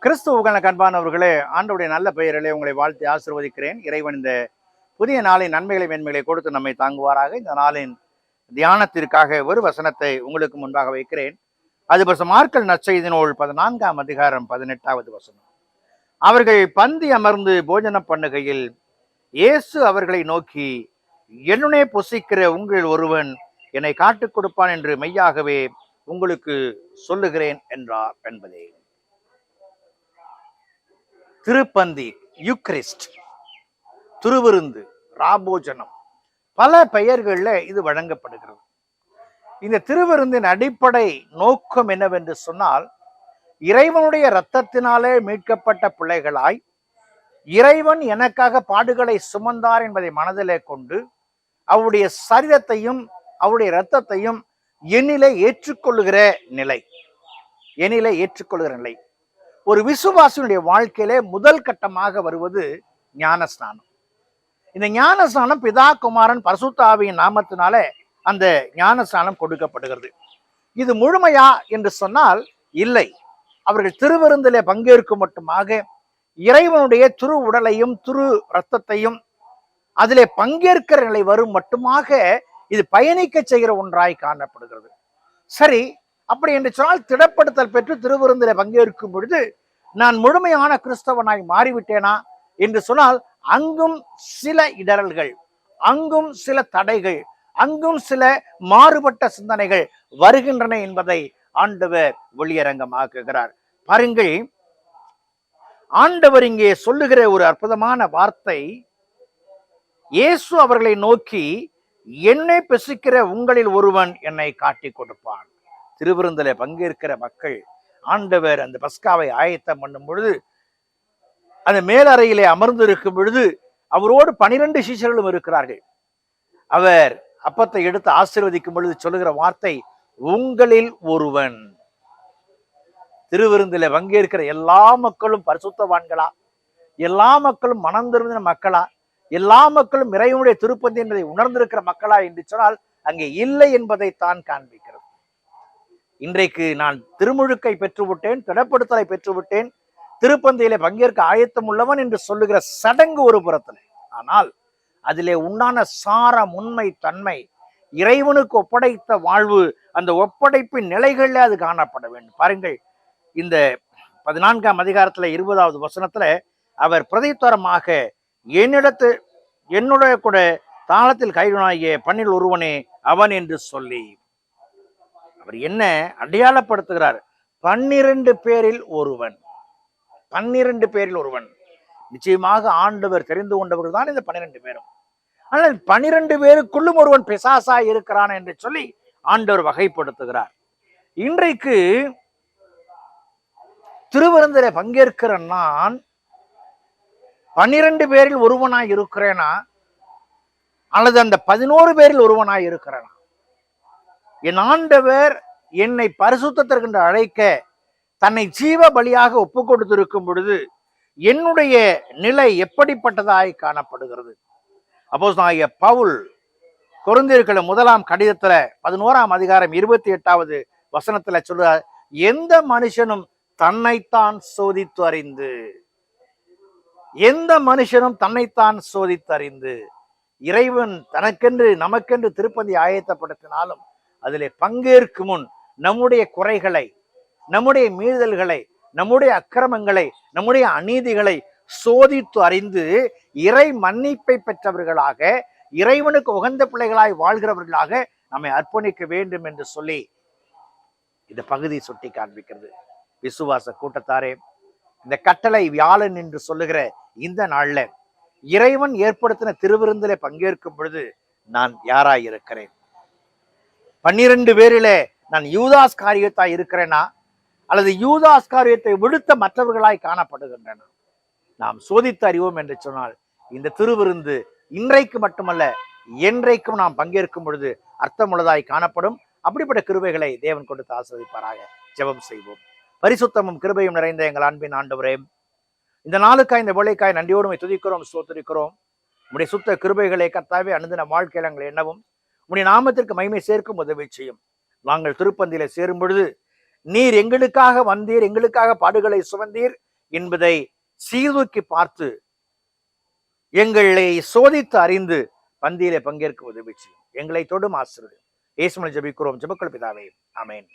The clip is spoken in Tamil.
கிறிஸ்துவுக்கான கண்பானவர்களே, ஆண்டவருடைய நல்ல பெயரிலே உங்களை வாழ்த்தி ஆசீர்வதிக்கிறேன். இறைவன் இந்த புதிய நாளின் நன்மைகளை மேன்மைகளை கொடுத்து நம்மை தாங்குவாராக. இந்த நாளின் தியானத்திற்காக ஒரு வசனத்தை உங்களுக்கு முன்பாக வைக்கிறேன். அது மார்க்கல் நற்செய்தி நூல் 14ஆம் அதிகாரம் 18வது வசனம். அவர்கள் பந்தி அமர்ந்து போஜனம் பண்ணுகையில் இயேசு அவர்களை நோக்கி, என்னுடனே புசிக்கிற உங்கள் ஒருவன் என்னை காட்டுக் கொடுப்பான் என்று மெய்யாகவே உங்களுக்கு சொல்லுகிறேன் என்றார் என்பதே. திருப்பந்தி, யூக்ரிஸ்ட், திருவிருந்து, ராபோஜனம், பல பெயர்கள்ல இது வழங்கப்படுகிறது. இந்த திருவிருந்தின் அடிப்படை நோக்கம் என்னவென்று சொன்னால், இறைவனுடைய இரத்தத்தினாலே மீட்கப்பட்ட பிள்ளைகளாய் இறைவன் எனக்காக பாடுகளை சுமந்தார் என்பதை மனதிலே கொண்டு அவருடைய சரீரத்தையும் அவருடைய இரத்தத்தையும் என்னிலே ஏற்றுக்கொள்ளுகிற நிலை. ஒரு விசுவாசியுடைய வாழ்க்கையிலே முதல் கட்டமாக வருவது ஞானஸ்நானம். இந்த ஞானஸ்நானம் பிதா, குமாரன், பரிசுத்த ஆவியின் நாமத்தினாலே அந்த ஞானஸ்நானம் கொடுக்கப்படுகிறது. இது முழுமையா என்று சொன்னால் இல்லை. அவர்கள் திருவிருந்திலே பங்கேற்கும் மட்டுமாக இறைவனுடைய திரு உடலையும் திரு இரத்தத்தையும் அதிலே பங்கேற்கிற நிலை வரும் மட்டுமாக இது பயணிக்க செய்கிற ஒன்றாய் காணப்படுகிறது. சரி, அப்படி என்று சொன்னால் திடப்படுத்தல் பெற்று திருவிருந்திலே பங்கேற்கும் பொழுது நான் முழுமையான கிறிஸ்தவனாய் மாறிவிட்டேனா என்று சொன்னால், அங்கும் சில இடரல்கள், அங்கும் சில தடைகள், அங்கும் சில மாறுபட்ட சிந்தனைகள் வருகின்றன என்பதை ஆண்டவர் வெளியரங்கமாக்குகிறார். பாருங்கள், ஆண்டவர் இங்கே சொல்லுகிற ஒரு அற்புதமான வார்த்தை, இயேசு அவர்களை நோக்கி, என்னை புசிக்கிற உங்களில் ஒருவன் என்னை காட்டிக் கொடுப்பான். திருவிருந்திலே பங்கேற்கிற மக்கள் ஆண்டவர் அந்த பஸ்காவை ஆயத்தம் பண்ணும் பொழுது அந்த மேலறையிலே அமர்ந்து இருக்கும் பொழுது அவரோடு 12 சீஷர்களும் இருக்கிறார்கள். அவர் அப்பத்தை எடுத்து ஆசீர்வதிக்கும் பொழுது சொல்லுகிற வார்த்தை, உங்களில் ஒருவன். திருவிருந்திலே பங்கேற்கிற எல்லா மக்களும் பரிசுத்தவான்களா? எல்லா மக்களும் மனம் திருந்தின மக்களா? எல்லா மக்களும் இறைவனுடைய திருப்பந்தி என்பதை உணர்ந்திருக்கிற மக்களா என்று சொன்னால் அங்கே இல்லை என்பதை தான் காண்பிக்கிறது. இன்றைக்கு நான் திருமுழுக்கை பெற்றுவிட்டேன், திடப்படுத்தலை பெற்றுவிட்டேன், திருப்பந்தியிலே பங்கேற்க ஆயத்தம் உள்ளவன் என்று சொல்லுகிற சடங்கு ஒரு புறத்தில், ஆனால் அதிலே உண்டான சாரம், உண்மை, தன்மை, இறைவனுக்கு ஒப்படைத்த வாழ்வு, அந்த ஒப்படைப்பின் நிலைகள்ல அது காணப்பட வேண்டும். பாருங்கள், இந்த 14ஆம் அதிகாரத்துல 20வது வசனத்துல அவர் பிரதித்தரமாக, என்னுடைய கூட தாளத்தில் கைதுனாகிய 12 ஒருவனே அவன் என்று சொல்லி அவர் என்ன அடையாளப்படுத்துகிறார்? 12 பேரில் ஒருவன். 12 பேரில் ஒருவன். நிச்சயமாக ஆண்டவர் தெரிந்து கொண்டவர்கள் தான் இந்த 12 பேரும். ஆனால் 12 பேருக்குள்ளும் ஒருவன் பிசாசாய் இருக்கிறான் என்று சொல்லி ஆண்டவர் வகைப்படுத்துகிறார். இன்றைக்கு திருவிருந்திலே பங்கேற்கிற நான் 12 பேரில் ஒருவனாய் இருக்கிறேனா அல்லது அந்த 11 பேரில் ஒருவனாய் இருக்கிறேனா? என் ஆண்டவர் என்னை பரிசுத்தத்திற்கு அழைக்க தன்னை ஜீவ பலியாக ஒப்பு கொடுத்திருக்கும் பொழுது என்னுடைய நிலை எப்படிப்பட்டதாய் காணப்படுகிறது? அப்போஸ்தலனாகிய பவுல் கொரிந்தியருக்கு 1ஆம் கடிதத்துல 11ஆம் அதிகாரம் 28வது வசனத்துல சொல்றார், எந்த மனுஷனும் தன்னைத்தான் சோதித்து அறிந்து, எந்த மனுஷனும் தன்னைத்தான் சோதித்து அறிந்து, இறைவன் தனக்கென்று நமக்கென்று திருப்பதி ஆயத்தப்படுத்தினாலும் அதிலே பங்கேற்கும் முன் நம்முடைய குறைகளை, நம்முடைய மீறுதல்களை, நம்முடைய அக்கிரமங்களை, நம்முடைய அநீதிகளை சோதித்து அறிந்து இறை மன்னிப்பை பெற்றவர்களாக, இறைவனுக்கு உகந்த பிள்ளைகளாய் வாழ்கிறவர்களாக நம்மை அர்ப்பணிக்க வேண்டும் என்று சொல்லி இந்த பகுதி சுட்டி காண்பிக்கிறது. விசுவாச கூட்டத்தாரே, இந்த கட்டளை வியாழன் என்று சொல்லுகிற இந்த நாள்ல இறைவன் ஏற்படுத்தின திருவிருந்திலே பங்கேற்கும் பொழுது நான் யாராய் இருக்கிறேன்? 12 பேரிலே நான் யூதாஸ் காரியத்தாய் இருக்கிறேனா அல்லது யூதாஸ் காரியத்தை விடுத்த மற்றவர்களாய் காணப்படுகின்றன? நாம் சோதித்து அறிவோம் என்று சொன்னால் இந்த திருவிருந்து இன்றைக்கு மட்டுமல்ல, என்றைக்கும் நாம் பங்கேற்கும் பொழுது அர்த்தமுள்ளதாய் காணப்படும். அப்படிப்பட்ட கிருபைகளை தேவன் கொடுத்து ஆசீர்வதிப்பாராக. ஜெபம் செய்வோம். பரிசுத்தமும் கிருபையும் நிறைந்த எங்கள் அன்பின் ஆண்டவரே, இந்த நாளுக்காய், இந்த வேளைக்காய் நன்றியோடு துதிக்கிறோம், ஸ்தோத்திரிக்கிறோம். உம்முடைய சுத்த கிருபைகளை கர்த்தாவே அனுதின வாழ்க்கையில் எங்கள் எண்ணவும் உம்முடைய நாமத்திற்கு மகிமை சேர்க்கும் உதவி செய்யும். நாங்கள் திருப்பந்தியில சேரும் பொழுது நீர் எங்களுக்காக வந்தீர், எங்களுக்காக பாடுகளை சுமந்தீர், என்பதை சீர்தூக்கி பார்த்து எங்களை சோதித்து அறிந்து பந்தியிலே பங்கேற்க உதவி செய்யும். எங்களை தொடும் ஆசீர்வதியும். இயேசுவின் ஜெபிக்கிறோம் ஜெபக்குள் பிதாவே, ஆமென்.